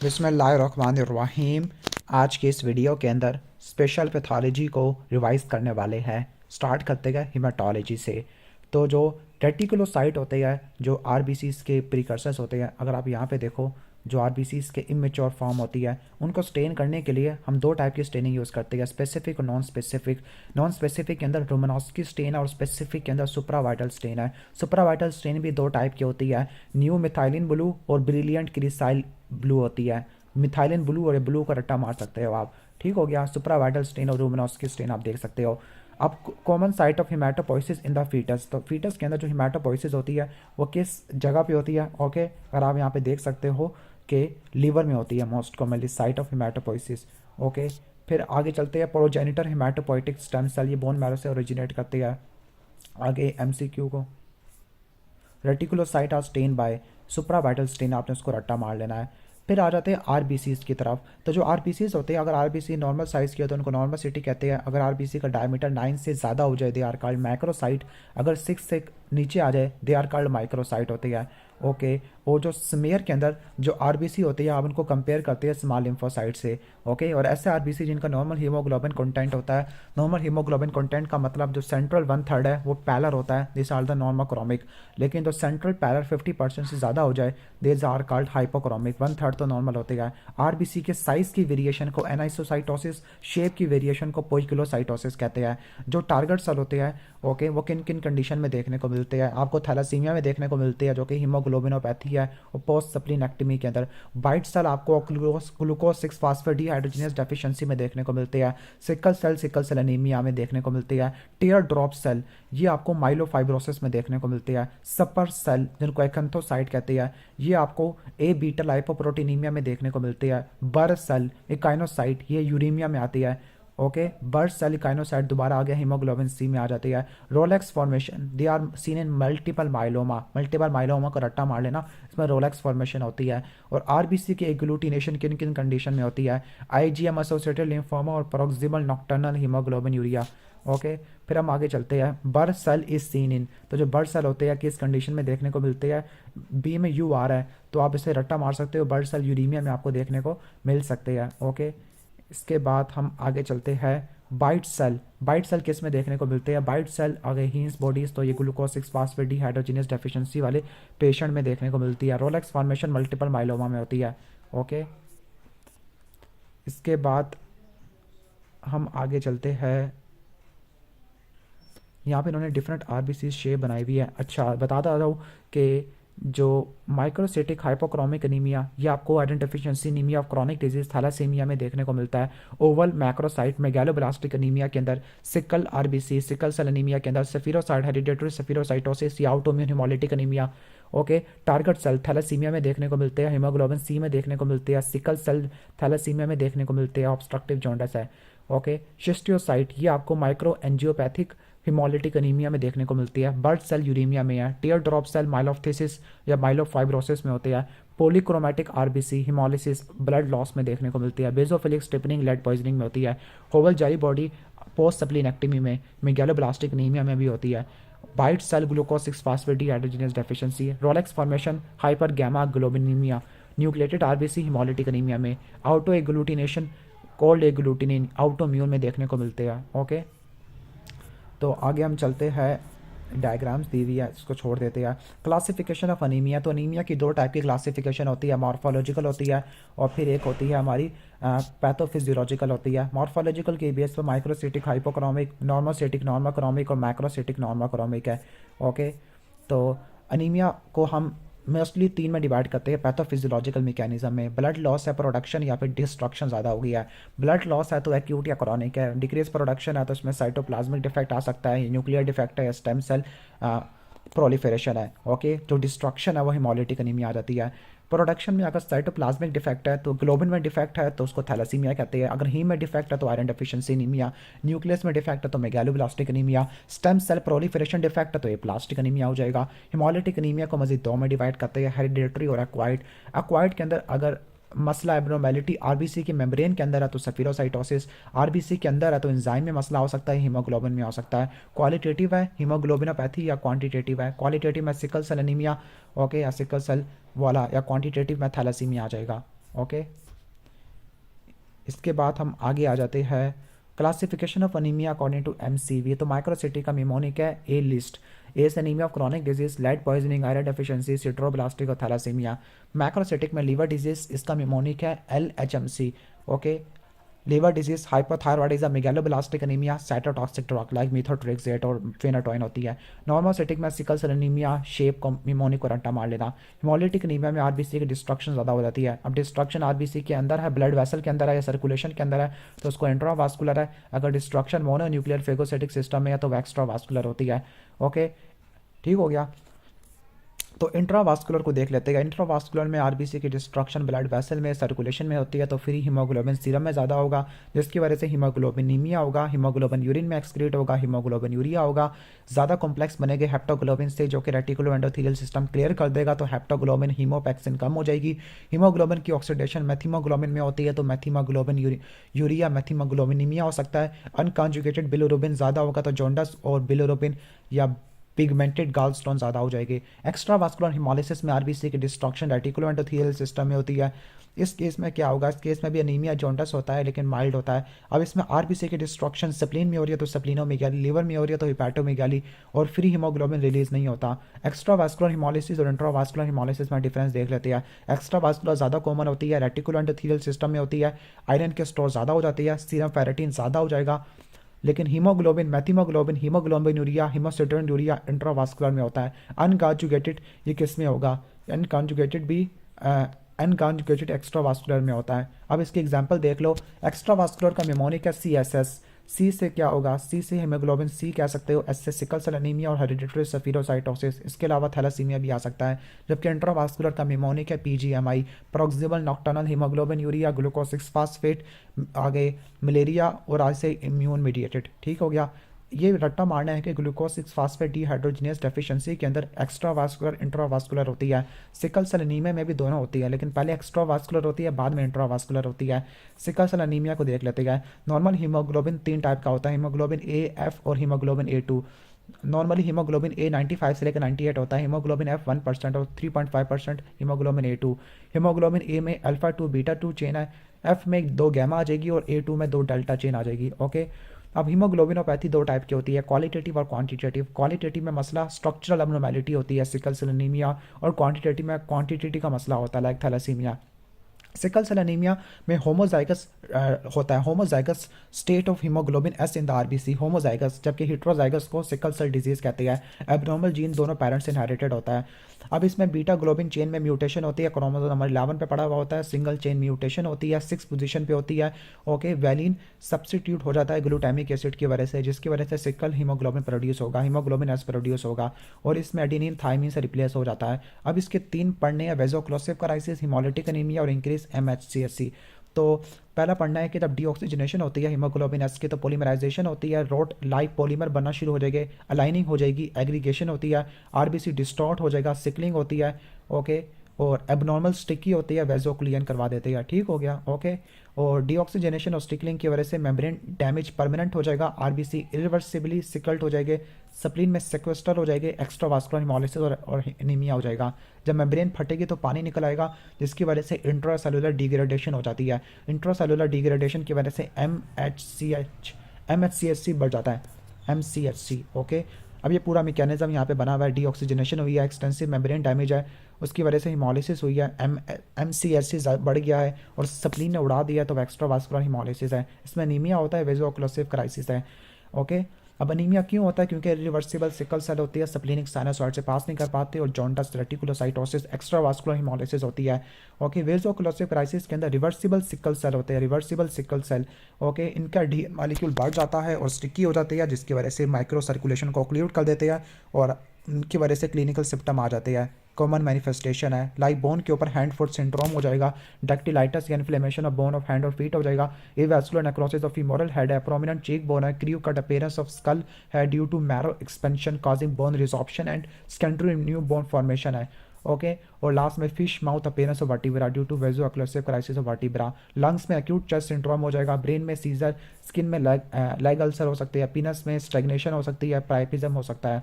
बिस्मिल्लाहिर्रहमानिर्रहीम। आज की इस वीडियो के अंदर स्पेशल पैथोलॉजी को रिवाइज करने वाले हैं। स्टार्ट करते गए हिमाटोलॉजी से। तो जो रेटिकुलोसाइट होते हैं, जो आरबीसीज के प्रिकर्सर्स होते हैं, अगर आप यहाँ पे देखो, जो आरबीसीज के इमेच्योर फॉर्म होती है उनको स्टेन करने के लिए हम दो टाइप की स्टेनिंग यूज़ करते हैं, स्पेसिफिक और नॉन स्पेसिफिक। नॉन स्पेसिफिक के अंदर रोमानोव्स्की स्टेन है और स्पेसिफिक के अंदर सुप्रावाइटल स्टेन है। सुप्रावाइटल स्टेन भी दो टाइप की होती है, न्यू मिथाइलिन ब्लू और ब्रिलियंट क्रिसाइल ब्लू होती है। मिथाइलिन ब्लू और ब्लू का रट्टा मार सकते हो आप। ठीक हो गया, सुप्रावाइटल स्टेन और रोमानोव्स्की स्टेन आप देख सकते हो। अब common site of hematopoiesis in the fetus, तो फीटस के अंदर जो हिमाटोपोइसिस होती है वो किस जगह पे होती है? ओके, अगर आप यहाँ पे देख सकते हो कि लीवर में होती है most commonly site of hematopoiesis. Okay, फिर आगे चलते हैं। प्रोजेनिटर हिमाटोपोइटिक स्टेम सेल, ये बोन मैरो से ओरिजिनेट करते हैं। आगे एमसीक्यू को, reticulocyte are stain by supravital stain, आपने उसको रट्टा मार लेना है। फिर आ जाते हैं आरबीसीज की तरफ। तो जो आरबीसीज होते हैं, अगर आरबीसी नॉर्मल साइज़ की हो तो उनको नॉर्मल सिटी कहते हैं। अगर आरबीसी का डायमीटर 9 से ज़्यादा हो जाए दे आर कॉल्ड मैक्रोसाइट। अगर 6 से नीचे आ जाए दे आर कॉल्ड माइक्रोसाइट होती है। ओके, और जो स्मेयर के अंदर जो आरबीसी होती है आप उनको कंपेयर करते हैं स्मॉल लिम्फोसाइट से। ओके, और ऐसे आरबीसी जिनका नॉर्मल हीमोग्लोबिन कंटेंट होता है, नॉर्मल हीमोग्लोबिन कंटेंट का मतलब जो सेंट्रल 1/3 है वो पैलर होता है, दिस आर द नॉर्मोक्रोमिक। लेकिन जो सेंट्रल पैलर 50% से ज़्यादा हो जाए दिस आर कॉल्ड हाइपोक्रोमिक। 1/3 तो नॉर्मल होते हैं। आरबीसी के साइज़ की वेरिएशन को एनाइसोसाइटोसिस, शेप की वेरिएशन को पोइकिलोसाइटोसिस कहते हैं। जो टारगेट सेल होते हैं, ओके, वो किन किन कंडीशन में देखने को मिलते हैं? आपको थैलासीमिया में देखने को मिलते हैं जो कि हीमोग्लोबिनोपैथी है, और पोस्ट सप्लीनेक्टमी के अंदर। वाइट सेल आपको ग्लूकोज 6 फास्फेट डिहाइड्रोजिनेस डेफिशिएंसी में देखने को मिलते हैं। सिकल सेल एनीमिया में देखने को मिलती है। टीयर ड्रॉप सेल ये आपको माइलोफाइब्रोसिस में देखने को मिलती है। सपर सेल जिनको एक्थोसाइट कहते हैं, ये आपको ए बीटा लाइपोप्रोटीनीमिया में देखने को मिलती है। बर सेल इकाइनोसाइट ये यूरीमिया में आती है। ओके, बर्ड सेल इकाइनोसाइट दोबारा आ गया हीमोग्लोबिन सी में आ जाती है। Rouleaux formation they are seen in multiple myeloma. Multiple myeloma को रट्टा मार लेना, इसमें रोलेक्स फॉर्मेशन होती है। और आरबीसी की एग्लूटिनेशन किन किन कंडीशन में होती है? आईजीएम एसोसिएटेड लिम्फोमा और proximal nocturnal haemoglobinuria. Okay, फिर हम आगे चलते हैं। Bird cell is seen in, तो जो बर्ड सेल होते हैं किस कंडीशन में देखने को मिलते हैं? बी में यू आ रहा है तो आप इसे रट्टा मार सकते हो, बर्ड सेल यूरीमिया में आपको देखने को मिल सकते हैं। ओके, इसके बाद हम आगे चलते हैं। बाइट सेल, बाइट सेल किस में देखने को मिलते हैं? बाइट सेल आगे हीन्स बॉडीज, तो ये ग्लूकोज 6 फास्फेट डिहाइड्रोजिनेस डेफिशिएंसी वाले पेशेंट में देखने को मिलती है। रोलेक्स फॉर्मेशन मल्टीपल माइलोमा में होती है। ओके, इसके बाद हम आगे चलते हैं। यहाँ पे इन्होंने डिफरेंट आरबीसी शेप बनाई हुई है। अच्छा, बताता रहा हूँ कि जो माइक्रोसिटिक हाइपोक्रोमिक एनीमिया ये आपको iron deficiency anaemia of chronic disease thalassaemia में देखने को मिलता है। ओवल मैक्रोसाइट मेगालोब्लास्टिक एनीमिया के अंदर, sickle RBC sickle cell anaemia के अंदर, सेफिरोसाइट हेरिडेटरी सेफिरोसाइटोसिस या autoimmune haemolytic anaemia. Okay, target cell thalassaemia में देखने को मिलते हैं, हीमोग्लोबिन सी में देखने को मिलते हैं, सिकल सेल थैलासीमिया में देखने को मिलते हैं, ऑब्स्ट्रक्टिव जॉन्डिस है। ओके, शिस्टियोसाइट ये आपको माइक्रो एंजियोपैथिक हिमोलिटिक एनीमिया में देखने को मिलती है। बर्ड सेल यूरीमिया में है। टीयर ड्रॉप सेल माइलोफ्थिसिस या माइलोफाइब्रोसिस में होते हैं। Polychromatic RBC haemolysis blood loss में देखने को मिलती है। बेजोफिलिक स्टिपनिंग लेड पॉइजनिंग में होती है। होवल जाई बॉडी पोस्ट सप्लीनेक्टमी में, मेगालोब्लास्टिक एनीमिया में भी होती है। Bite cell glucose 6 phosphate dehydrogenase deficiency, rouleaux formation hyper gamma globulinemia, nucleated RBC hemolytic anemia में, auto agglutination cold agglutinin autoimmune में देखने को मिलते हैं। ओके, तो आगे हम चलते हैं। डायग्राम्स दी हुई है, इसको छोड़ देते हैं। क्लासिफिकेशन ऑफ अनीमिया, तो अनीमिया की दो टाइप की क्लासिफिकेशन होती है, मॉर्फोलॉजिकल होती है और फिर एक होती है हमारी पैथोफिजियोलॉजिकल होती है। मॉर्फोलॉजिकल के बेस पर माइक्रोसिटिक हाइपोक्रोमिक, नॉर्मोसिटिक नॉर्मोक्रोमिक और मैक्रोसिटिक नॉर्मोक्रोमिक है। ओके, तो अनीमिया को हम मोस्टली 3 में डिवाइड करते हैं पैथोफिजियोलॉजिकल मैकेनिज्म में। ब्लड लॉस है, प्रोडक्शन या फिर डिस्ट्रक्शन ज़्यादा हो गया है। ब्लड लॉस है तो एक्यूट या क्रॉनिक है। डिक्रीज प्रोडक्शन है तो इसमें साइटोप्लाज्मिक डिफेक्ट आ सकता है, न्यूक्लियर डिफेक्ट है, स्टेम सेल प्रोलिफरेशन है। ओके, जो डिस्ट्रक्शन है वो हिमोलिटिक एनीमिया आ जाती है। प्रोडक्शन में अगर साइटोप्लाज्मिक डिफेक्ट है तो ग्लोबिन में डिफेक्ट है तो उसको थैलासीमिया कहते हैं। अगर हीम में डिफेक्ट है तो आयरन डेफिशिएंसी एनीमिया। न्यूक्लियस में डिफेक्ट है तो megaloblastic anaemia. Stem cell proliferation defect है तो ये प्लास्टिक एनीमिया हो जाएगा। हिमोलिटिक एनीमिया को मजीद 2 में डिवाइड करते हैं, हेरिडेटरी और एक्वायर्ड। एक्वायर्ड के अंदर अगर मसला एब्नोर्मेलिटी आरबीसी के मेम्ब्रेन के अंदर है तो सेफिरोसाइटोसिस, आरबीसी के अंदर है तो एंजाइम में मसला हो सकता है, हीमोग्लोबिन में हो सकता है। क्वालिटेटिव है हीमोग्लोबिनोपैथी या क्वांटिटेटिव है? क्वालिटेटिव में सिकल सेल एनीमिया, ओके, या सिकल सेल वाला, या क्वांटिटेटिव में थैलासीमिया आ जाएगा। ओके, इसके बाद हम आगे आ जाते हैं classification of anemia according to MCV. तो माइक्रोसिटी का निमोनिक है ए लिस्ट। ए से anemia of chronic disease, lead poisoning, iron deficiency, sideroblastic और थैलासीमिया। मैक्रोसिटिक में लीवर डिजीज, इसका निमोनिक है L H M C. Okay, liver disease, hypothyroidism, megaloblastic anemia, cytotoxic drug like methotrexate और phenytoin होती है। Normocytic में sickle cell anemia, shape को mnemonic को रट्टा मार लेना। हिमोलिटिक एनीमिया में आरबीसी की डिस्ट्रक्शन ज़्यादा हो जाती है। अब डिस्ट्रक्शन आरबीसी के अंदर है, ब्लड वेसल के अंदर है या सर्कुलेशन के अंदर है, तो उसको इंट्रावास्कुलर है। अगर destruction mono nuclear phagocytic system में है तो एक्स्ट्रावास्कुलर होती है। ओके, ठीक हो गया। तो इंट्रावास्कुलर को देख लेते हैं। इंट्रावास्कुलर में आरबीसी की डिस्ट्रक्शन ब्लड वेसल में, सर्कुलेशन में होती है, तो फ्री हीमोग्लोबिन सीरम में ज़्यादा होगा, जिसकी वजह से हीमोग्लोबिनीमिया होगा, हीमोग्लोबिन यूरिन में एक्सक्रीट होगा, हीमोग्लोबिन यूरिया होगा, ज़्यादा कॉम्प्लेक्स बनेंगे हेप्टोग्लोबिन से, जो कि रेटिकुलो एंडोथेलियल सिस्टम क्लियर कर देगा, तो हेप्टोग्लोबिन हीमोपैक्सिन कम हो जाएगी। हीमोग्लोबिन की ऑक्सीडेशन मेथिमोग्लोबिन में होती है, तो मेथिमोग्लोबिन यूरिया मेथिमोग्लोबिनीमिया हो सकता है। अनकॉन्जुगेटेड बिलिरुबिन ज़्यादा होगा, तो जॉन्डस और बिलिरुबिन या पिगमेंटेड गाल स्टोन ज़्यादा हो जाएंगे। एक्स्ट्रा वास्कुलर हिमोलिसिस में आरबीसी की डिस्ट्रक्शन रेटिकुलो एंडोथेलियल सिस्टम में होती है। इस केस में क्या होगा, इस केस में भी अनीमिया जॉन्डस होता है लेकिन माइल्ड होता है। अब इसमें आरबीसी की डिस्ट्रक्शन स्प्लीन में हो रही है तो स्प्लीनोमेगाली, लिवर में हो रही है तो हिपैटोमेगाली, और फ्री हीमोग्लोबिन रिलीज नहीं होता। एक्स्ट्रा वास्कुलर हिमोलिसिस और इंट्रावास्कुलर हिमोलिसिस में डिफरेंस देख लेते हैं। एक्स्ट्रा वास्कुलर ज़्यादा कॉमन होती है, रेटिकुलो एंडोथेलियल सिस्टम में होती है, आयरन के स्टोर ज़्यादा हो जाती है, सीरम फेरेटिन ज़्यादा हो जाएगा। लेकिन hemoglobin, methemoglobin, hemoglobinuria, hemosiderinuria intravascular में होता है। अनकॉन्जुगेटेड ये किस में होगा, अनकॉन्जुगेटेड भी अनकॉन्जुगेटेड एक्स्ट्रावास्कुलर में होता है। अब इसकी एग्जांपल देख लो। एक्स्ट्रावास्कुलर का निमोनिक है सी एस एस। सी से क्या होगा, सी से हीमोग्लोबिन सी कह सकते हो, एस से सिकल सेल एनीमिया और हेरिडिटरी सफीरोसाइटोसिस, इसके अलावा थैलासीमिया भी आ सकता है। जबकि इंट्रावास्कुलर का निमोनिक है BGMI, proximal nocturnal haemoglobin urea, glucose 6 phosphate, आगे मलेरिया और आज से इम्यून मीडिएटेड। ठीक हो गया। ये रट्टा मारना है कि ग्लूकोज 6 फास्फेट डीहाइड्रोजिनेस डेफिशिएंसी के अंदर एक्स्ट्रावास्कुलर इंट्रावास्कुलर होती है। सिकल सेल एनीमिया में भी दोनों होती है, लेकिन पहले एक्स्ट्रावास्कुलर होती है बाद में इंट्रावास्कुलर होती है। सिकल सेल एनीमिया को देख लेते हैं। नॉर्मल हीमोग्लोबिन 3 टाइप का होता है, हीमोग्लोबिन ए, एफ और haemoglobin A2. Normally haemoglobin A 95 से लेकर 98 होता है, हीमोग्लोबिन एफ 1% और 3.5% हीमोग्लोबिन ए2। हीमोग्लोबिन ए में अल्फा 2 बीटा 2 चेन है, एफ में 2 गैमा आ जाएगी और ए2 में 2 डेल्टा चेन आ जाएगी। ओके, अब हीमोग्लोबिनोपैथी 2 टाइप की होती है, क्वालिटेटिव और क्वांटिटेटिव। क्वालिटेटिव में मसला स्ट्रक्चरल एब्नॉर्मेलिटी होती है, सिकल सेल एनीमिया, और क्वांटिटेटिव में क्वांटिटी का मसला होता है, like thalassaemia. Sickle cell anaemia में होमोजाइगस होता है, homozygous state of haemoglobin S in the RBC, homozygous, जबकि हिट्रोजाइगस को सिकल सेल डिजीज कहते हैं। एब्नॉर्मल जीन दोनों पेरेंट्स से इनहेरिटेड होता है। अब इसमें बीटा ग्लोबिन चेन में म्यूटेशन होती है, क्रोमोसोम नंबर 11 पे पड़ा हुआ होता है, सिंगल चेन म्यूटेशन होती है, 6 पोजीशन पे होती है। ओके, वैलिन सब्सटीट्यूट हो जाता है ग्लूटामिक एसिड की वजह से, जिसकी वजह से सिकल हीमोग्लोबिन प्रोड्यूस होगा, हीमोग्लोबिन एस प्रोड्यूस होगा, और इसमें एडिनिन थायमिन से रिप्लेस हो जाता है। अब इसके 3 पढ़ने हैं, वेजोक्लोसिव क्राइसिस, हिमोलिटिक एनीमिया और इंक्रीज एमएचसीएससी। तो पहला पढ़ना है कि जब डीऑक्सीजनेशन होती है हीमोग्लोबिन एस की, तो पोलीमराइजेशन होती है, रोट लाइक पॉलीमर बनना शुरू हो जाएंगे, अलाइनिंग हो जाएगी, एग्रीगेशन होती है, आरबीसी डिस्टॉर्ट हो जाएगा, सिकलिंग होती है। ओके, और एबनॉर्मल स्टिकी होती है, वेजोक्लियन करवा देते हैं। ठीक हो गया। ओके, और डीऑक्सीजनेशन और स्टिकलिंग की वजह से मेम्ब्रेन डैमेज परमानेंट हो जाएगा, आरबीसी इरिवर्सिबली सिकल्ट हो जाएंगे, स्प्लीन में सेक्वेस्टर हो जाएंगे, एक्स्ट्रावास्कुलर हिमोलिसिस और एनीमिया हो जाएगा। जब मेम्ब्रेन फटेगी तो पानी निकल आएगा, जिसकी वजह से इंट्रासेलुलर डिग्रेडेशन हो जाती है। इंट्रासेलुलर डिग्रेडेशन की वजह से एमएचसीएचसी बढ़ जाता है, एमसीएचसी। ओके, अब ये पूरा मैकेनिज्म यहाँ पे बना हुआ है, डीऑक्सीजनेशन हुई है, एक्सटेंसिव मेम्ब्रेन डैमेज है, उसकी वजह से हिमोलिसिस हुई है, एमसीएचसी बढ़ गया है और स्प्लीन ने उड़ा दिया, तो एक्स्ट्रावास्कुलर हिमोलिसिस है। इसमें एनीमिया होता है, वेजोक्लोसिव क्राइसिस है। ओके, अब अनीमिया क्यों होता है, क्योंकि रिवर्सिबल सिकल सेल होती है, स्प्लीनिक साइनोसॉइड से पास नहीं कर पाते, और जॉन्डस, रेटिकुलोसाइटोसिस, एक्स्ट्रावास्कुलर हिमोलिसिस होती है। ओके, वेजोक्लोसिव क्राइसिस के अंदर रिवर्सिबल सिकल सेल होते हैं, रिवर्सिबल सिकल सेल। ओके, इनका डी मालिक्यूल बढ़ जाता है और स्टिकी हो जाती है, जिसकी वजह से माइक्रो सर्कुलेशन को ऑक्लूड कर देते हैं, और उनकी वजह से क्लिनिकल सिम्टम आ जाते हैं। कॉमन मैनिफेस्टेशन है, लाइक बोन के ऊपर हैंड फुट सिंड्रोम हो जाएगा, डक्टिलाइटिस या inflammation of bone of hand और फीट हो जाएगा, avascular necrosis of femoral head है, प्रोमिनेंट चीक बोन है, crew cut appearance of skull है due to marrow expansion causing bone resorption and secondary new bone formation है। Okay, और last में fish mouth appearance of vertebra due to vasoocclusive crisis of vertebra. Lungs में acute chest syndrome हो जाएगा, brain में scissor, skin में leg ulcer हो सकती है, पीनस में स्टैग्नेशन हो सकती है, प्राइपिज्म हो सकता है,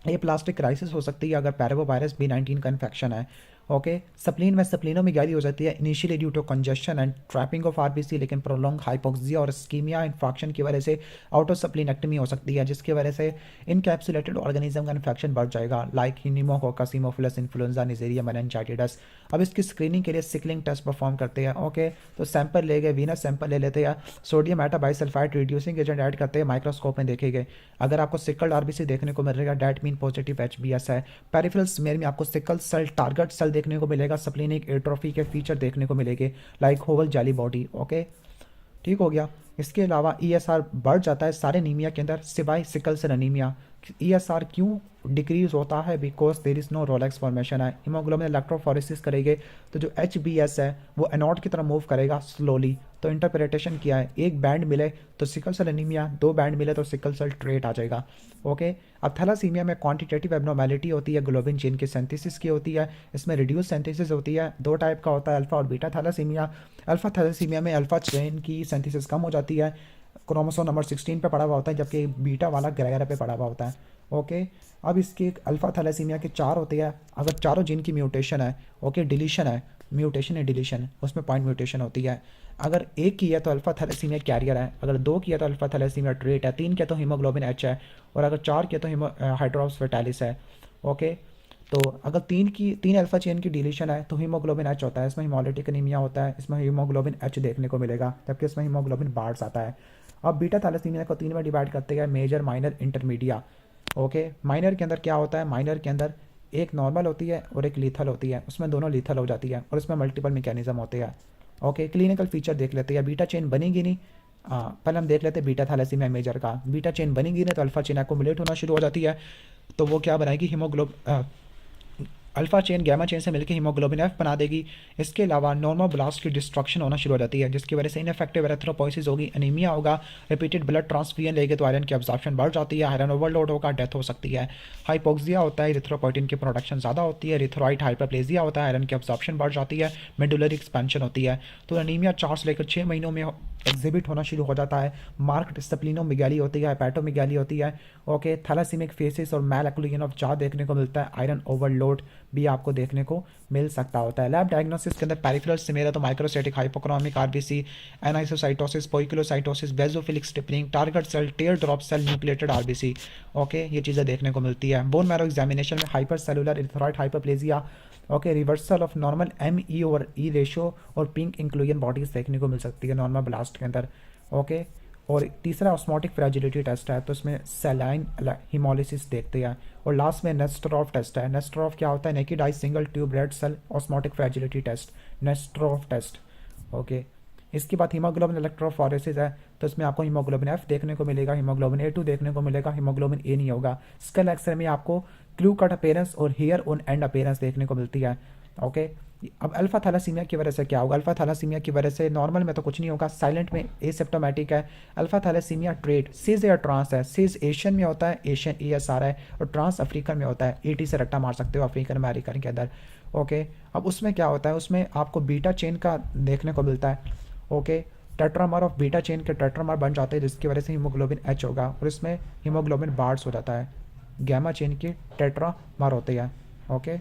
ये प्लास्टिक क्राइसिस हो सकती है अगर पैरावोवायरस B19 का इन्फेक्शन है। ओके, स्प्लीन में स्प्लीनोमेगाली हो जाती है initially due to congestion and trapping of RBC, लेकिन प्रोलॉन्ग हाइपोक्सिया और स्कीमिया इन्फेक्शन की वजह से आउटो स्प्लीनेक्टमी हो सकती है, जिसकी वजह से इनकैप्सुलेटेड ऑर्गेनिज्म का इन्फेक्शन बढ़ जाएगा, like pneumococcus, Haemophilus influenza, निजेरिया meningitis. अब इसकी स्क्रीनिंग के लिए सिकलिंग टेस्ट परफॉर्म करते हैं। ओके, तो सैंपल ले गए, वीनस सैंपल ले लेते हैं, sodium metabisulphide reducing agent add करते हैं, माइक्रोस्कोप में देखे गए। अगर आपको सिकल्ड आरबीसी देखने को मिल रहा है, डेट मीन पॉजिटिव एचबीएस है। पेरिफेरल स्मेयर में आपको सिकल सेल टारगेट सेल देखने को मिलेगा, स्प्लीनिक एट्रोफी के फीचर देखने को मिलेंगे, लाइक होवल जेली बॉडी। ओके, ठीक हो गया। इसके अलावा ईएसआर बढ़ जाता है सारे नीमिया के अंदर सिवाय सिकल सेल अनीमिया। ईएसआर क्यों डिक्रीज होता है? Because there is no rouleaux formation है। हीमोग्लोबिन इलेक्ट्रोफोरेसिस करेंगे तो जो एचबीएस है वो एनोड की तरफ मूव करेगा स्लोली। तो इंटरप्रिटेशन किया है, एक बैंड मिले तो सिकल सेल अनीमिया, दो बैंड मिले तो सिकल सेल ट्रेट आ जाएगा। ओके, अब थैलासीमिया में क्वांटिटेटिव एब्नॉर्मेलिटी होती है, ग्लोबिन चेन की सिंथेसिस की होती है, इसमें रिड्यूस सिंथेसिस होती है। दो टाइप का होता है, अल्फा और बीटा थैलासीमिया। अल्फा थैलासीमिया में अल्फा चेन की सिंथेसिस कम हो जाती है, क्रोमोसोम नंबर 16 पे पड़ा हुआ होता है, जबकि बीटा वाला 11 पे पड़ा हुआ होता है। ओके, अब इसके अल्फा थैलेसीमिया के 4 होते हैं। अगर चारों जीन की म्यूटेशन है, ओके, डिलीशन है, म्यूटेशन है डिलीशन, उसमें पॉइंट म्यूटेशन होती है। अगर एक की है तो अल्फा थैलेसीमिया कैरियर है, अगर दो की है तो अल्फा थैलेसीमिया ट्रेट है, तीन किया तो हीमोग्लोबिन एच है, और अगर चार किया तो हाइड्रोक्स फर्टाइलिस है। ओके, तो अगर तीन अल्फा चेन की डिलीशन है तो हीमोग्लोबिन एच होता है, इसमें हीमोलिटिक एनीमिया होता है, इसमें हीमोग्लोबिन एच देखने को मिलेगा, जबकि इसमें हीमोग्लोबिन बार्ड्स आता है। अब बीटा थैलेसीमिया को 3 में डिवाइड करते हैं, major, minor, intermediate. Okay, minor के अंदर क्या होता है? माइनर के अंदर एक नॉर्मल होती है और एक लीथल होती है, उसमें दोनों लीथल हो जाती है, और इसमें मल्टीपल मैकेनिज्म होते हैं। ओके, क्लिनिकल फीचर देख लेते हैं। बीटा चेन बनेगी नहीं, पहले हम देख लेते हैं बीटा थैलेसीमिया मेजर का। बीटा चेन बनेगी नहीं तो अल्फा चेन एक्युमुलेट होना शुरू हो जाती है, तो वो क्या बनाएगी? अल्फा चेन गैमा चेन से मिलकर हीमोग्लोबिन एफ बना देगी। इसके अलावा नॉर्मोब्लास्ट की डिस्ट्रक्शन होना शुरू हो जाती है, जिसकी वजह से इनफेक्टिव एरिथ्रोपोइसिस होगी, एनीमिया होगा, रिपीटेड ब्लड ट्रांसफ्यूजन लेंगे तो आयरन की एब्जॉर्प्शन बढ़ जाती है, आयरन ओवरलोड होगा, डेथ हो सकती है। हाइपोक्सिया होता है, इरिथ्रोपोइटिन की प्रोडक्शन ज़्यादा होती है, इरिथ्रोइड हाइपरप्लेजिया होता है, आयरन की एब्जॉर्प्शन बढ़ जाती है, मेडुलरी एक्सपेंशन होती है। तो एनीमिया 4 से लेकर 6 महीनों में एग्जिबिट होना शुरू हो जाता है। मार्क्ड स्प्लीनोमेगाली होती है, हेपेटोमेगाली होती है। ओके, थैलासीमिक फेसिस और मैल एक्लूजन ऑफ जा देखने को मिलता है, आयरन ओवरलोड भी आपको देखने को मिल सकता होता है। लैब डायग्नोसिस के अंदर पेरिफेरल सिमेरा तो microcytic hypochromic RBC, anisocytosis, poikilocytosis, basophilic stippling, target cell, tear drop cell, nucleated RBC. Okay, ये चीज़ें देखने को मिलती है। बोन मैरो एग्जामिनेशन में hyper cellular erythroid hyperplasia, okay, reversal of normal ME over E ratio और pink inclusion bodies देखने को मिल सकती है नॉर्मल ब्लास्ट के अंदर। ओके, और तीसरा ऑस्मोटिक फ्रेजिलिटी टेस्ट है, तो इसमें सेलाइन हिमोलिसिस देखते हैं। और लास्ट में नेस्टरॉफ टेस्ट है। नेस्टरॉफ क्या होता है? Naked eye single tube red cell osmotic fragility test, NESTROF test. Okay, इसके बाद हीमोग्लोबिन इलेक्ट्रोफोरेसिस है, तो इसमें आपको हीमोग्लोबिन F देखने को मिलेगा, हीमोग्लोबिन A2 देखने को मिलेगा, हीमोग्लोबिन A नहीं होगा। स्कल एक्सरे में आपको क्लू कट अपेयरेंस और हेयर ऑन एंड अपेयरेंस देखने को मिलती है। ओके, अब अल्फा थैलासीमिया की वजह से क्या होगा? अल्फा थैलासीमिया की वजह से नॉर्मल में तो कुछ नहीं होगा, साइलेंट में एसिम्प्टोमेटिक है। अल्फा थैलासीमिया ट्रेट सिज या ट्रांस है। सिज एशियन में होता है, एशियन ESR है, और ट्रांस अफ्रीकन में होता है, ET से रट्टा मार सकते हो अफ्रीकन अमेरिकन के अंदर। ओके, अब उसमें क्या होता है? उसमें आपको बीटा चेन का देखने को मिलता है। Okay, tetramer of beta chain के टेट्रामर बन जाते हैं, जिसकी वजह से हीमोग्लोबिन H होगा, और इसमें हीमोग्लोबिन बार्ड्स हो जाता है। गैमा चेन की टेट्रामर होते हैं। ओके।